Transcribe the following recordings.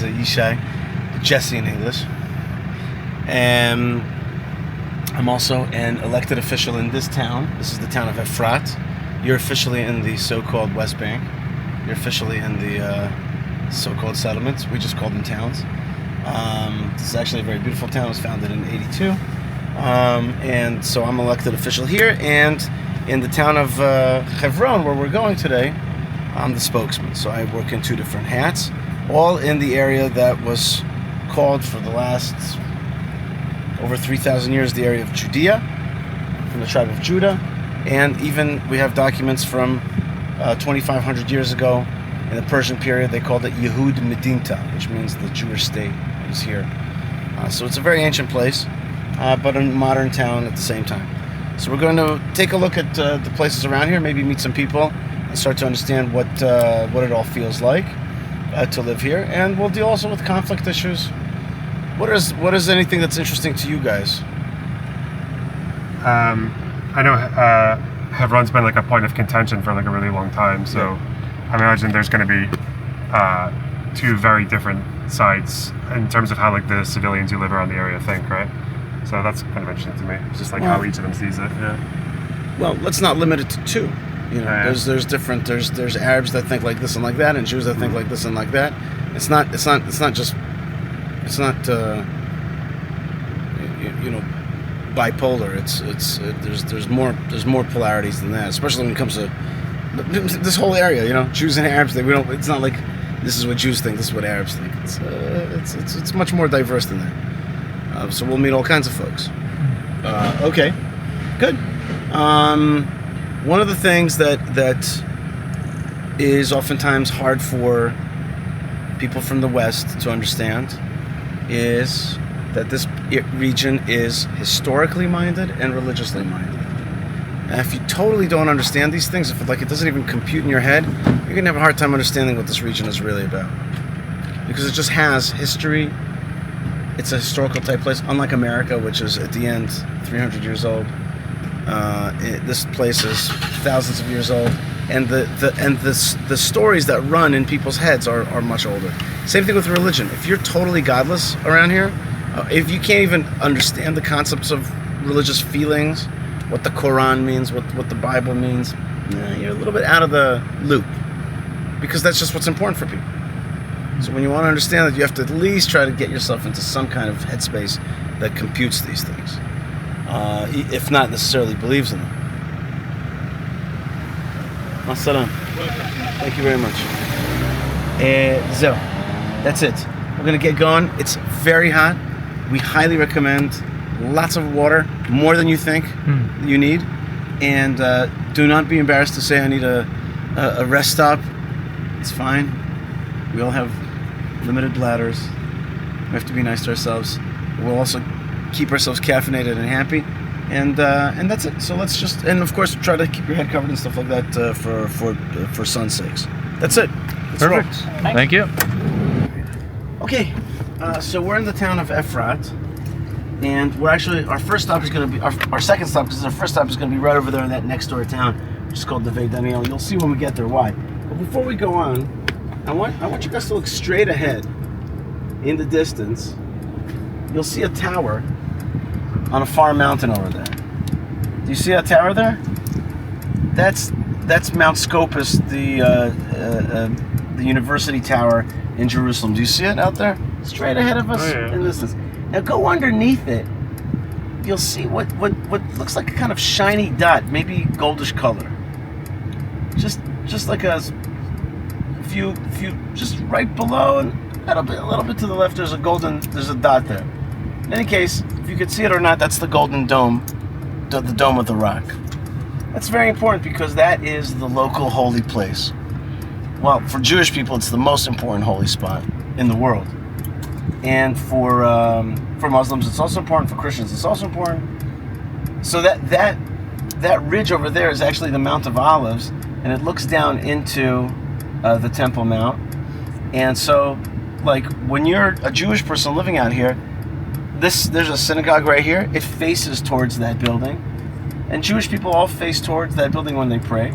Yishai, Jesse in English. And I'm also an elected official in this town. This is the town of Efrat. You're officially in the so-called West Bank. You're officially in the so-called settlements. We just call them towns. This is actually a very beautiful town. It was founded in '82. And so I'm elected official here. And in the town of Hebron, where we're going today, I'm the spokesman. So I work in two different hats, all in the area that was called for the last over 3,000 years the area of Judea, from the tribe of Judah. And even we have documents from 2,500 years ago in the Persian period. They called it Yehud Medinta, which means the Jewish state is here. So it's a very ancient place, but a modern town at the same time. So we're going to take a look at the places around here, maybe meet some people, and start to understand what it all feels like to live here. And we'll deal also with conflict issues. What is anything that's interesting to you guys? I know Hebron's been like a point of contention for like a really long time, so I imagine there's going to be two very different sides in terms of how like the civilians who live around the area think, right? So that's kind of interesting to me. It's just like how each of them sees it. Yeah. Well, let's not limit it to two. You know, there's different. There's Arabs that think like this and like that, and Jews that think like this and like that. It's not bipolar. There's more polarities than that, especially when it comes to this whole area. You know, Jews and Arabs. It's not like this is what Jews think, this is what Arabs think. It's much more diverse than that. So we'll meet all kinds of folks. Okay, good. One of the things that is oftentimes hard for people from the West to understand is that this region is historically minded and religiously minded. And if you totally don't understand these things, if it doesn't even compute in your head, you're going to have a hard time understanding what this region is really about. Because it just has history. It's a historical type place, unlike America, which is at the end 300 years old. This place is thousands of years old, and the stories that run in people's heads are much older. Same thing with religion. If you're totally godless around here, if you can't even understand the concepts of religious feelings, what the Quran means, what the Bible means, you're a little bit out of the loop, because that's just what's important for people. So when you want to understand that, you have to at least try to get yourself into some kind of headspace that computes these things, if not necessarily believes in them. Masalam. Thank you very much. So, that's it. We're going to get going. It's very hot. We highly recommend lots of water, more than you think you need. And do not be embarrassed to say I need a rest stop. It's fine. We all have limited bladders. We have to be nice to ourselves. We'll also keep ourselves caffeinated and happy. And that's it. So let's just, and of course, try to keep your head covered and stuff like that for sun's sakes. That's it. Perfect. Thank you. Okay, so we're in the town of Efrat, and we're actually, our first stop is going to be, our second stop, because our first stop is going to be right over there in that next door town, which is called Neve Daniel. You'll see when we get there why. But before we go on, I want you guys to look straight ahead in the distance. You'll see a tower on a far mountain over there. Do you see that tower there? That's Mount Scopus, the university tower in Jerusalem. Do you see it out there? Straight ahead of us in the distance. Now go underneath it. You'll see what looks like a kind of shiny dot, maybe goldish color. Just like a few, just right below and a little bit to the left. There's a dot there. In any case, if you could see it or not, that's the Golden Dome, the Dome of the Rock. That's very important because that is the local holy place. Well, for Jewish people, it's the most important holy spot in the world. And for Muslims, it's also important. For Christians, it's also important. So that ridge over there is actually the Mount of Olives, and it looks down into the Temple Mount. And so, like, when you're a Jewish person living out here, there's a synagogue right here. It faces towards that building. And Jewish people all face towards that building when they pray.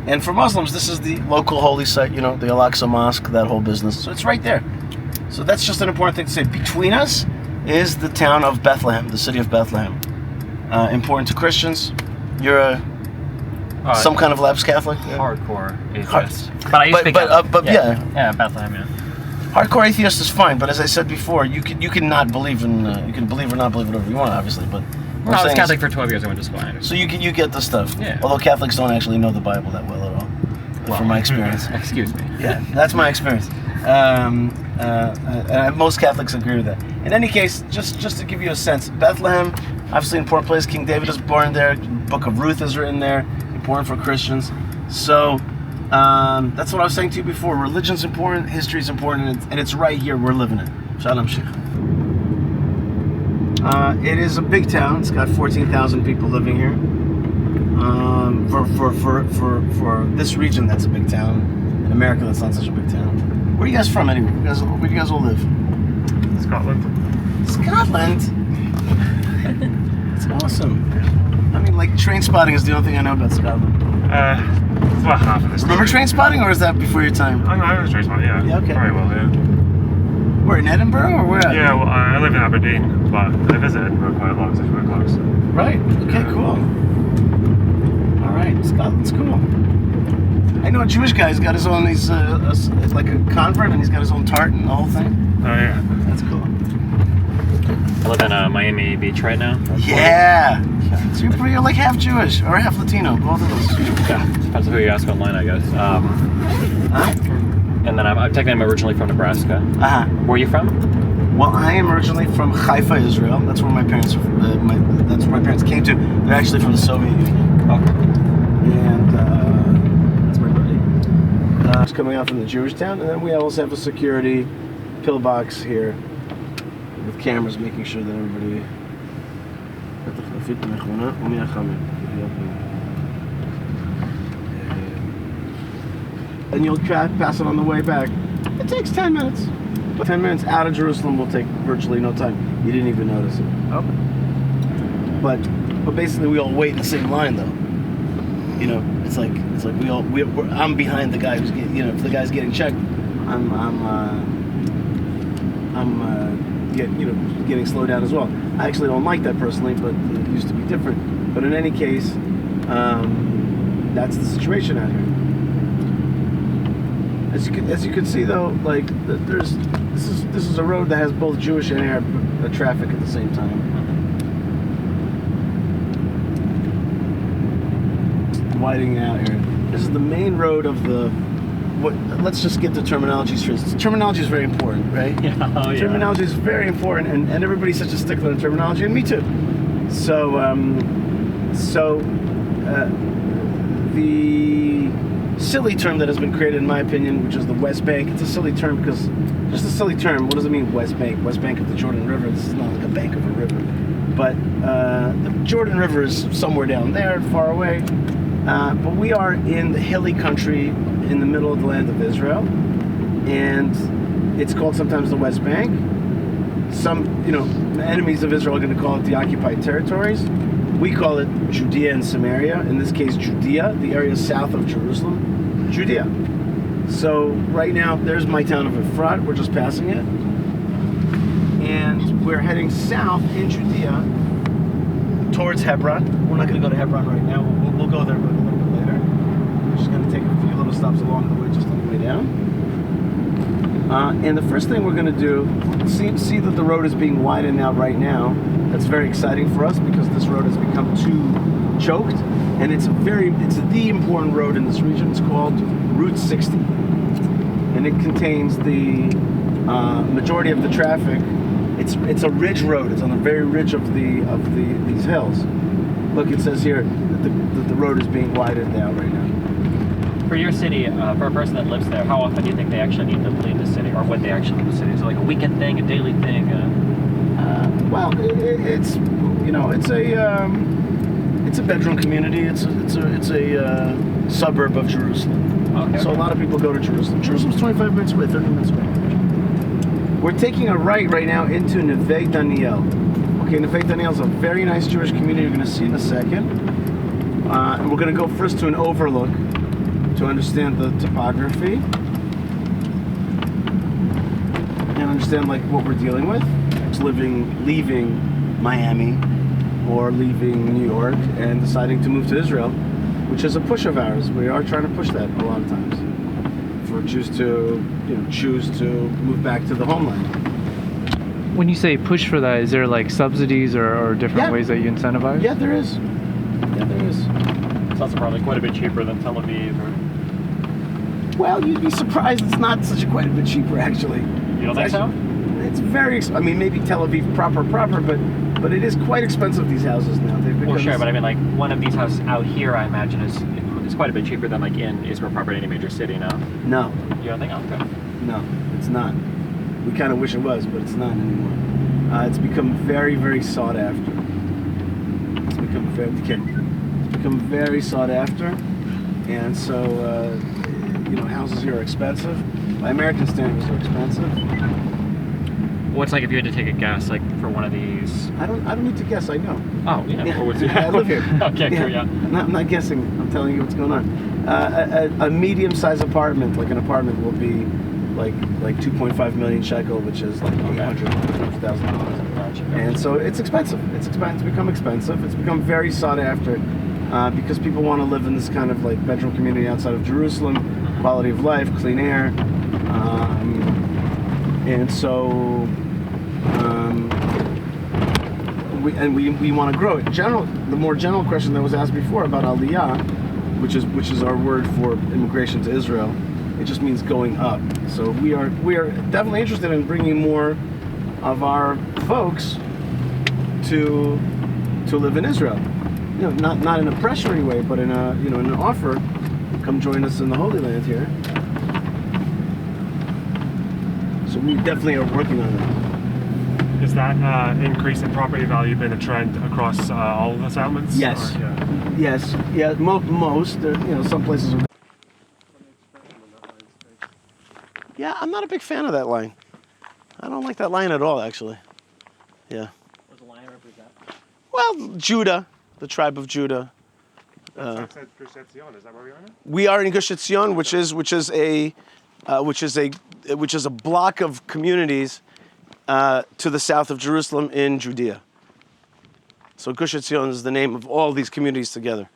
And for Muslims, this is the local holy site, the Al-Aqsa Mosque, that whole business. So it's right there. So that's just an important thing to say. Between us is the town of Bethlehem, the city of Bethlehem. Important to Christians. You're some kind of lapsed Catholic? Hardcore atheist. But I used to be but yeah. Yeah, Bethlehem, yeah. Hardcore atheist is fine, but as I said before, you can not believe in you can believe or not believe whatever you want, obviously. But I was Catholic for 12 years. I went to school. So you get the stuff. Yeah. Although Catholics don't actually know the Bible that well at all, from my experience. Excuse me. Yeah, that's my experience. Most Catholics agree with that. In any case, just to give you a sense, Bethlehem, obviously an important place. King David is born there. Book of Ruth is written there. Important for Christians. So that's what I was saying to you before. Religion's important, history's important, and it's right here. We're living it. Shalom Sheikh. It is a big town. It's got 14,000 people living here. For this region, that's a big town. In America, that's not such a big town. Where are you guys from anyway? Where do you guys all live? Scotland. Scotland? That's awesome. I mean, like, train spotting is the only thing I know about Scotland. It's about half of this. Remember train spotting, or is that before your time? I was train spotting, yeah. Yeah, okay. Very well, yeah. Where, in Edinburgh, or where? Yeah, well, I live in Aberdeen, but I visit Edinburgh quite a lot because it's really close. Right, okay, cool. Alright, Scotland's cool. I know a Jewish guy. He's got his own. He's like a convert, and he's got his own tart and the whole thing. Oh yeah, that's cool. I live in Miami Beach right now. Yeah. So you're like half Jewish or half Latino, both of those. Yeah, depends on who you ask online, I guess. And then I'm originally from Nebraska. Where are you from? Well, I am originally from Haifa, Israel. That's where my parents came to. They're actually from the Soviet Union. Okay. And it's coming out from the Jewish town, and then we also have a security pillbox here with cameras making sure that everybody. And you'll pass it on the way back. It takes 10 minutes. But 10 minutes out of Jerusalem will take virtually no time. You didn't even notice it. Okay. But basically we all wait in the same line though. You know, it's like I'm behind the guy who's getting, if the guy's getting checked, I'm getting slowed down as well. I actually don't like that personally, but it used to be different. But in any case, that's the situation out here. As you can see though, like this is a road that has both Jewish and Arab traffic at the same time. Widening out here. This is the main road of the. Let's just get the terminology straight. Terminology is very important, right? Yeah. Oh, yeah. Terminology is very important, and everybody's such a stickler in terminology, and me too. So the silly term that has been created, in my opinion, which is the West Bank. It's a silly term because just a silly term. What does it mean, West Bank? West Bank of the Jordan River. This is not like a bank of a river, but the Jordan River is somewhere down there, far away. But we are in the hilly country in the middle of the land of Israel, and it's called sometimes the West Bank. Some, enemies of Israel are going to call it the occupied territories. We call it Judea and Samaria. In this case, Judea, the area south of Jerusalem, Judea. So right now, there's my town of Efrat. We're just passing it, and we're heading south in Judea towards Hebron. We're not going to go to Hebron right now. We'll go there a little bit later. We're just going to take a few little stops along the way, just on the way down. And the first thing we're going to do, see that the road is being widened out right now. That's very exciting for us because this road has become too choked, and it's the important road in this region. It's called Route 60, and it contains the majority of the traffic. It's a ridge road. It's on the very ridge of these hills. Look, it says here that the road is being widened out right now. For your city, for a person that lives there, how often do you think they actually need to leave the city, or would they actually leave the city? Is it like a weekend thing, a daily thing? Well, it's a bedroom community. It's a suburb of Jerusalem. Okay. So a lot of people go to Jerusalem. Jerusalem's 25 minutes away, 30 minutes away. We're taking a right now into Neve Daniel. Okay, Neve Daniel is a very nice Jewish community you're going to see in a second. And we're going to go first to an overlook to understand the topography. And understand like what we're dealing with. It's leaving Miami or leaving New York and deciding to move to Israel, which is a push of ours. We are trying to push that a lot of times for Jews to choose to move back to the homeland. When you say push for that, is there like subsidies or different ways that you incentivize? Yeah, there is. It's also probably quite a bit cheaper than Tel Aviv. Well, you'd be surprised. It's not such quite a bit cheaper, actually. You don't think so? It's very. I mean, maybe Tel Aviv proper, but it is quite expensive. These houses now. Well, sure, but I mean, like one of these houses out here, I imagine is quite a bit cheaper than like in Israel proper in any major city. No. No. You don't think? Oh, okay. No, it's not. We kind of wish it was, but it's not anymore. It's become very, very sought after. It's become very sought after, and so houses here are expensive. By American standards, they're expensive. What's like if you had to take a guess, like for one of these? I don't need to guess. I know. Oh yeah. Or what's it? I live here. Okay, cool. Yeah. I'm not guessing. I'm telling you what's going on. A medium-sized apartment, like an apartment, will be like 2.5 million shekel, which is like $800,000. Gotcha. And so it's expensive. It's become expensive. It's become very sought after because people want to live in this kind of like bedroom community outside of Jerusalem. Quality of life, clean air, and so we want to grow it. The more general question that was asked before about Aliyah, which is our word for immigration to Israel, it just means going up. So we are definitely interested in bringing more of our folks to live in Israel. Not in a pressury way, but in an offer. Come join us in the Holy Land here. So we definitely are working on it. Is that increase in property value been a trend across all of the settlements? Yes. Or, yeah. Yes. Yeah. Most. Some places are. Yeah, I'm not a big fan of that line. I don't like that line at all, actually. Yeah. What does the line represent? Well, Judah, the tribe of Judah. Outside Gush Etzion, is that where we are now? We are in Gush Etzion, which is a block of communities to the south of Jerusalem in Judea. So Gush Etzion is the name of all these communities together.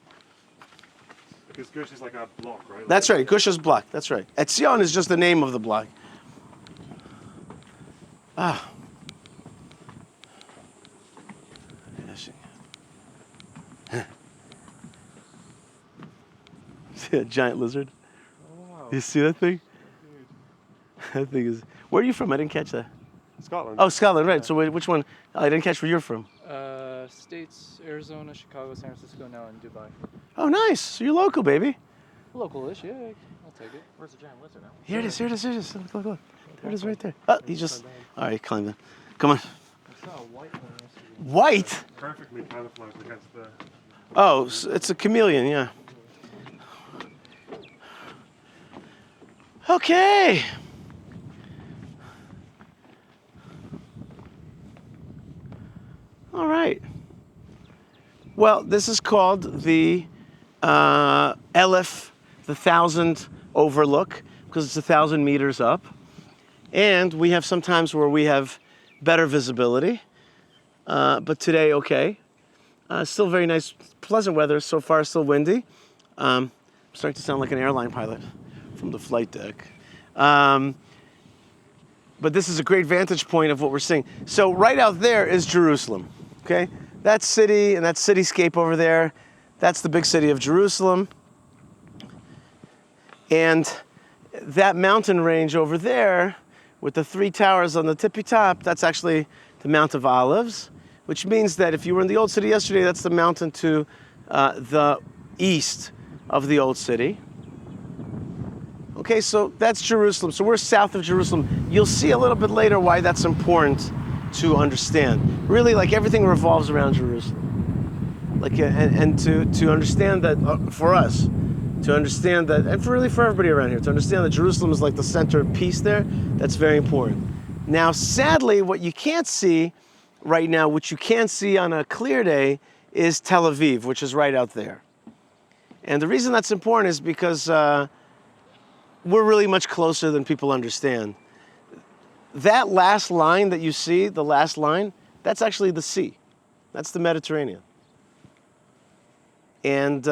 Because Gush is like a block, right? That's right. Gush is block. That's right. Etzion is just the name of the block. Ah. See that giant lizard? Oh, wow. You see that thing? That thing is. Where are you from? I didn't catch that. Scotland. Oh, Scotland, right. So which one? I didn't catch where you're from. States, Arizona, Chicago, San Francisco, now in Dubai. Oh, nice. So you're local, baby. Local-ish, yeah. I'll take it. Where's the giant lizard now? Here it is. Look. There it is right there. Oh, he just. All right, climb down. Come on. I saw a white one yesterday. White? Perfectly camouflaged against the... Oh, it's a chameleon, yeah. Okay. All right. Well, this is called the Elef, the 1,000 overlook, because it's 1,000 meters up. And we have some times where we have better visibility. But today, okay. Still very nice, pleasant weather. So far, still windy. I'm starting to sound like an airline pilot from the flight deck. But this is a great vantage point of what we're seeing. So right out there is Jerusalem, okay? That city and that cityscape over there, that's the big city of Jerusalem. And that mountain range over there with the 3 towers on the tippy top, that's actually the Mount of Olives, which means that if you were in the old city yesterday, that's the mountain to the east of the old city. Okay, so that's Jerusalem. So we're south of Jerusalem. You'll see a little bit later why that's important to understand. Really, like everything revolves around Jerusalem. Like, and to understand that for us, to understand that, and for everybody around here, to understand that Jerusalem is like the center piece there, that's very important. Now, sadly, what you can't see right now, which you can see on a clear day, is Tel Aviv, which is right out there. And the reason that's important is because we're really much closer than people understand. that last line that you see, the last line, that's actually the sea. That's the Mediterranean. And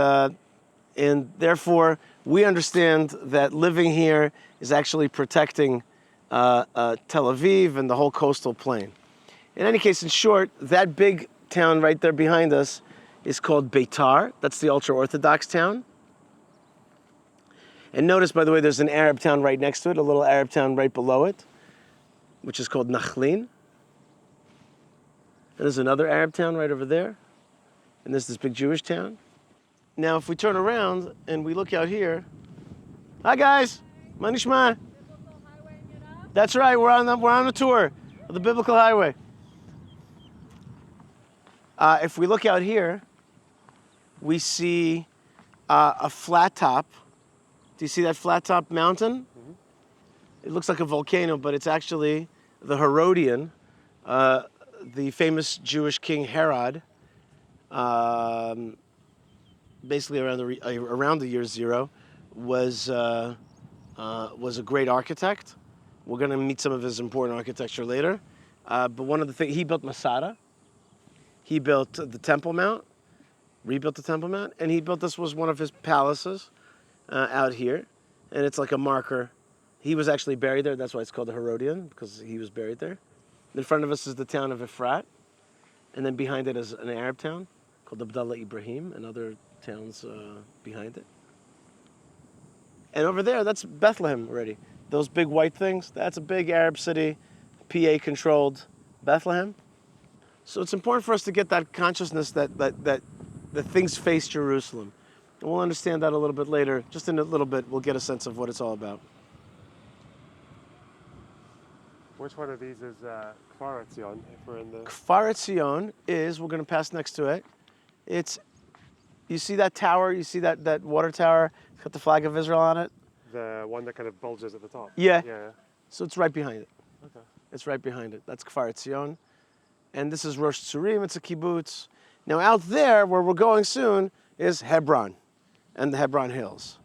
therefore, we understand that living here is actually protecting Tel Aviv and the whole coastal plain. In any case, in short, that big town right there behind us is called Beitar. That's the ultra-Orthodox town. And notice, by the way, there's an Arab town right next to it, a little Arab town right below it, which is called Nachlin. And there's another Arab town right over there. And there's this big Jewish town. Now, if we turn around and we look out here, hi guys, Manishma. That's right, we're on a tour of the Biblical Highway. If we look out here, we see a flat top. Do you see that flat top mountain? Mm-hmm. It looks like a volcano, but it's actually the Herodian, the famous Jewish king Herod. Basically around the year 0, was a great architect. We're going to meet some of his important architecture later. But one of the things, he built Masada. He built the Temple Mount, rebuilt the Temple Mount, and he built, this was one of his palaces out here. And it's like a marker. He was actually buried there. That's why it's called the Herodian, because he was buried there. In front of us is the town of Efrat. And then behind it is an Arab town called Abdullah Ibrahim, and other towns behind it. And over there, that's Bethlehem already. Those big white things, that's a big Arab city, PA-controlled Bethlehem. So it's important for us to get that consciousness that things face Jerusalem. And we'll understand that a little bit later. Just in a little bit, we'll get a sense of what it's all about. Which one of these is Kfar Etzion, if we're in the... Kfar Etzion is, we're going to pass next to it. You see that tower? You see that water tower? It's got the flag of Israel on it. The one that kind of bulges at the top. Yeah. Yeah. So it's right behind it. Okay. It's right behind it. That's Kfar Etzion. And this is Rosh Tzurim. It's a kibbutz. Now out there, where we're going soon, is Hebron and the Hebron Hills.